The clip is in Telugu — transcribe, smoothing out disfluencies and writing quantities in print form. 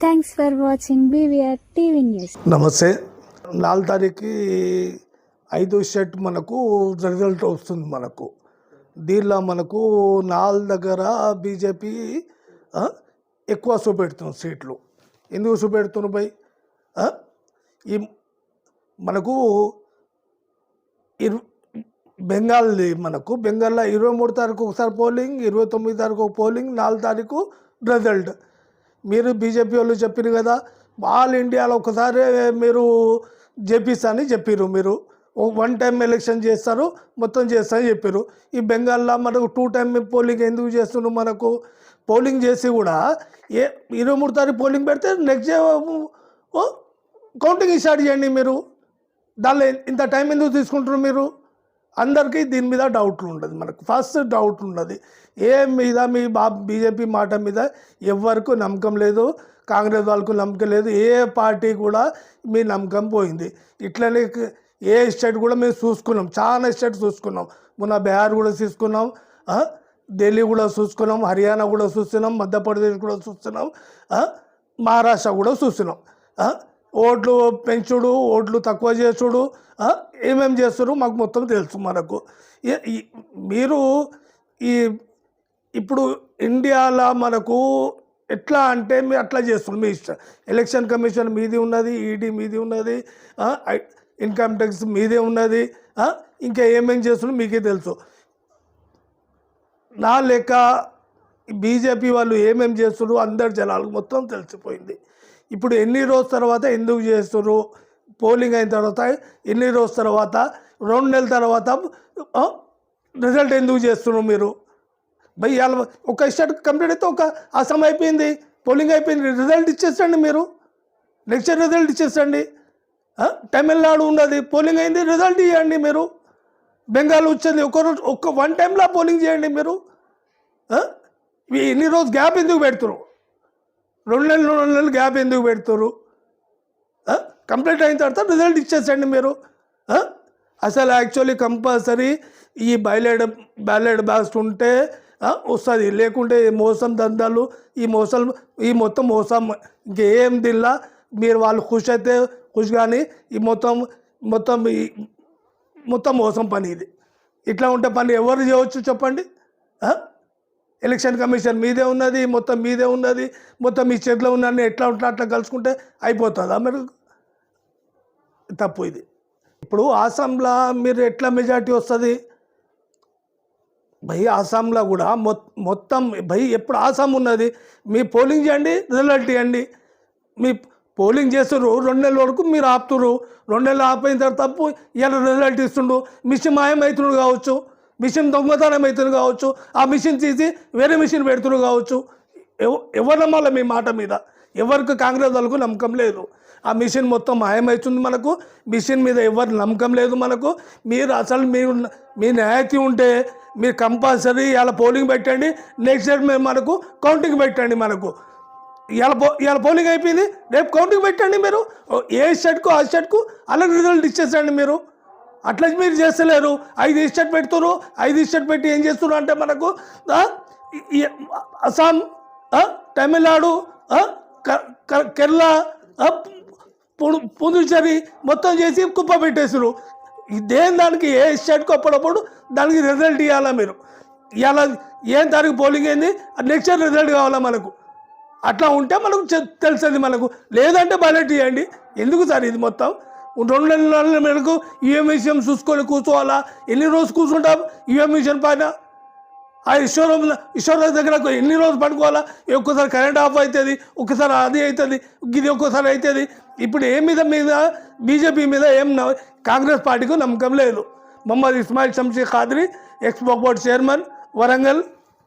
Thanks for watching BVR TV news. నమస్తే. 4 తారీఖుకి 5 సెట్ మనకు రిజల్ట్ వస్తుంది. మనకు దీనిలో మనకు 4 దగ్గర బీజేపీ ఎక్కువ చూపెడుతుంది సీట్లు. ఎందుకు చూపెడుతున్నారు భయ్? ఈ మనకు బెంగాల్ది మనకు బెంగాల్లో 23 తారీఖు ఒకసారి పోలింగ్, 29 తారీఖు ఒక పోలింగ్, 4 తారీఖు రిజల్ట్. మీరు బీజేపీ వాళ్ళు చెప్పారు కదా, ఆల్ ఇండియాలో ఒకసారి మీరు జేపీస్ అని చెప్పారు. మీరు 1 టైం ఎలక్షన్ చేస్తారు, మొత్తం చేస్తారని చెప్పారు. ఈ బెంగాల్లో మనకు 2 టైం పోలింగ్ ఎందుకు చేస్తున్నారు? మనకు పోలింగ్ చేసి కూడా 23 తారీఖు పోలింగ్ పెడితే నెక్స్ట్ డే కౌంటింగ్ స్టార్ట్ చేయండి. మీరు దానిలో ఇంత టైం ఎందుకు తీసుకుంటున్నారు? మీరు అందరికీ దీని మీద డౌట్లు ఉండదు. మనకు ఫస్ట్ డౌట్ ఉన్నది మీద మీ బీజేపీ మాట మీద ఎవరికి నమ్మకం లేదు, కాంగ్రెస్ వాళ్ళకు నమ్మకం లేదు, ఏ పార్టీ కూడా మీ నమ్మకం పోయింది. ఇట్లనే ఏ స్టేట్ కూడా మేము చూసుకున్నాం, చాలా స్టేట్ చూసుకున్నాం. మొన్న బీహార్ కూడా చూసుకున్నాం, ఢిల్లీ కూడా చూసుకున్నాం, హర్యానా కూడా చూస్తున్నాం, మధ్యప్రదేశ్ కూడా చూస్తున్నాం, మహారాష్ట్ర కూడా చూస్తున్నాం. ఓట్లు పెంచుడు, ఓట్లు తక్కువ చేసుడు, ఏమేమి చేస్తారు మాకు మొత్తం తెలుసు. మనకు మీరు ఇప్పుడు ఇండియాలో మనకు ఎట్లా అంటే మీరు అట్లా చేస్తున్నారు. మీ ఇష్టం. ఎలక్షన్ కమిషన్ మీది ఉన్నది, ఈడీ మీది ఉన్నది, ఇన్కమ్ ట్యాక్స్ మీదే ఉన్నది, ఇంకా ఏమేమి చేస్తున్నారు మీకే తెలుసు. నా లెక్క బీజేపీ వాళ్ళు ఏమేమి చేస్తున్నారు అందరు జనాలకు మొత్తం తెలిసిపోయింది. ఇప్పుడు ఎన్ని రోజుల తర్వాత ఎందుకు చేస్తున్నారు? పోలింగ్ అయిన తర్వాత ఎన్ని రోజుల తర్వాత, 2 నెలల తర్వాత రిజల్ట్ ఎందుకు చేస్తున్నారు మీరు? భయ్ ఇవాళ ఒక స్టేట్ కంప్లీట్ అయితే ఒక అసమ్ అయిపోయింది, పోలింగ్ అయిపోయింది, రిజల్ట్ ఇచ్చేసండి. మీరు నెక్స్ట్ రిజల్ట్ ఇచ్చేసండి. తమిళనాడు ఉన్నది, పోలింగ్ అయింది, రిజల్ట్ ఇవ్వండి. మీరు బెంగాల్ వచ్చింది, ఒకరోజు 1 టైంలో పోలింగ్ చేయండి. మీరు ఎన్ని రోజు గ్యాప్ ఎందుకు పెడుతున్నారు? 2 నెలలు గ్యాప్ ఎందుకు పెడుతున్నారు? కంప్లీట్ అయిన తర్వాత రిజల్ట్ ఇచ్చేసండి. మీరు అసలు యాక్చువల్లీ కంపల్సరీ ఈ బ్యాలెట్ బాక్స్ ఉంటే వస్తుంది, లేకుంటే మోసం దందాలు, ఈ మొత్తం మోసం ఇంకేం దిల్లా. మీరు వాళ్ళు ఖుషి అయితే ఖుషి, కానీ ఈ మొత్తం మోసం పని ఇది. ఇట్లా ఉంటే పని ఎవరు చేయవచ్చు చెప్పండి? ఎలక్షన్ కమిషన్ మీదే ఉన్నది, మొత్తం మీదే ఉన్నది, మొత్తం మీ చేతిలో ఉన్నది. ఎట్లా ఉంటే అట్లా కలుసుకుంటే అయిపోతుందా? మీరు తప్పు ఇది. ఇప్పుడు ఆసాంలో మీరు ఎట్లా మెజార్టీ వస్తుంది భయ్? ఆసాంలో కూడా మొత్తం భయ్ ఎప్పుడు ఆసాం ఉన్నది. మీ పోలింగ్ చేయండి, రిజల్ట్ ఇవ్వండి. మీ పోలింగ్ చేస్తారు 2 నెలల వరకు మీరు ఆపుతున్నారు. 2 నెలలు ఆపిన తర్వాత తప్పు ఇలా రిజల్ట్ ఇస్తుండు. మిషన్ మాయమవుతున్నాడు కావచ్చు, మిషన్ దొంగతనం అవుతుంది కావచ్చు, ఆ మిషన్ తీసి వేరే మిషన్ పెడుతున్నారు కావచ్చు. ఎవరు నమ్మాలి మీ మాట మీద? ఎవరికి కాంగ్రెస్ వాళ్ళకు నమ్మకం లేదు. ఆ మిషన్ మొత్తం మాయమవుతుంది. మనకు మిషన్ మీద ఎవరు నమ్మకం లేదు మనకు. మీరు అసలు మీ న్యాయతి ఉంటే మీరు కంపల్సరీ ఇలా పోలింగ్ పెట్టండి, నెక్స్ట్ డేట్ మేము మనకు కౌంటింగ్ పెట్టండి. మనకు ఇవాళ పోలింగ్ అయిపోయింది, రేపు కౌంటింగ్ పెట్టండి. మీరు ఏ స్టేట్కు ఆ స్టేట్కు అలా రిజల్ట్ ఇచ్చేసండి. మీరు అట్లా మీరు చేస్తలేరు. 5 స్టేట్ పెడుతున్నారు, 5 స్టేట్ పెట్టి ఏం చేస్తున్నారు అంటే మనకు అస్సాం, తమిళనాడు, కేరళ, పుదుచ్చేరి మొత్తం చేసి కుప్ప పెట్టేసారు. దేని దానికి ఏ స్టేట్కు అప్పుడప్పుడు దానికి రిజల్ట్ ఇవ్వాలా? మీరు ఇవాళ ఏం తారీఖు పోలింగ్ అయింది, నెక్స్ట్ ఇయర్ రిజల్ట్ కావాలా మనకు? అట్లా ఉంటే మనకు తెలుస్తుంది. మనకు లేదంటే బ్యాలెట్ ఇవ్వండి. ఎందుకు సార్ ఇది మొత్తం 2 నెలల మేరకు ఈవీఎం విషయం చూసుకొని కూర్చోవాలా? ఎన్ని రోజు కూర్చుంటాం ఈవీఎం విషయం పైన? ఆ ఈశ్వర దగ్గర ఎన్ని రోజులు పడుకోవాలా? ఒక్కసారి కరెంట్ ఆఫ్ అవుతుంది, ఒక్కసారి అది అవుతుంది, ఇది ఒక్కసారి అవుతుంది. ఇప్పుడు మీద బీజేపీ మీద కాంగ్రెస్ పార్టీకి నమ్మకం లేదు. Mohammed Ismail Shamshi Qadri, ex board chairman, Warangal.